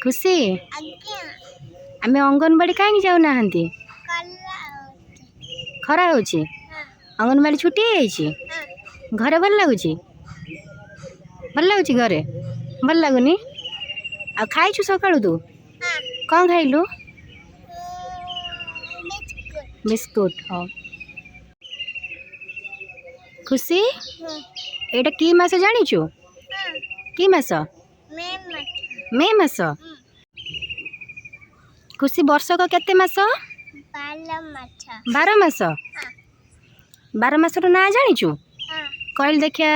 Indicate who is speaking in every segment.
Speaker 1: खुशी आमे अंगनवाड़ी कहीं जाऊना खरा हो अंगनवाड़ी छुट्टी घरे भल लगुच घरे भल लगुनि आ खाइछु सकाळु तू कौन खाइलु बिस्कुट हाँ खुशी एटा की मास जानिछु की मास मे मास खुशी वर्षक केते मास 12 मास 12 मास रो ना जानिछु कहल देखिया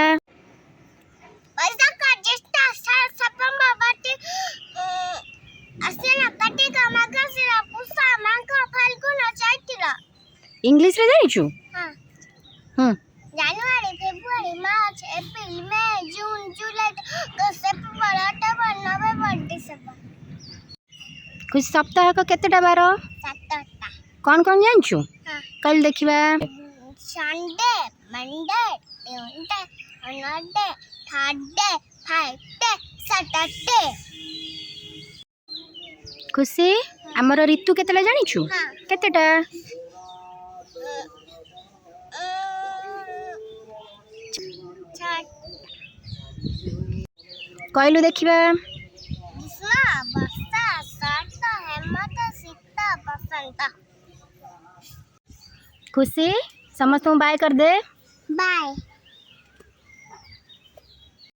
Speaker 1: इंग्लिश रे जानिछु
Speaker 2: जनवरी फेब्रुआरी मार्च अप्रैल मई जून जुलाई अगस्त सेप्टेम्बर अक्टोबर नवंबर डिसेंबर
Speaker 1: कुछ सप्ताह को केतेटा बार
Speaker 2: 7टा
Speaker 1: कौन कौन जानछु कल देखिबा
Speaker 2: Sunday Monday Tuesday Wednesday Thursday Friday Saturday
Speaker 1: खुशी हमर ऋतु केतेला जानिछु केतेटा कहलु देखिबा
Speaker 2: ग्रीष्म वर्षा शरत हेमंत शीत बसंत
Speaker 1: खुशी समस्त बाय कर दे
Speaker 2: बाय।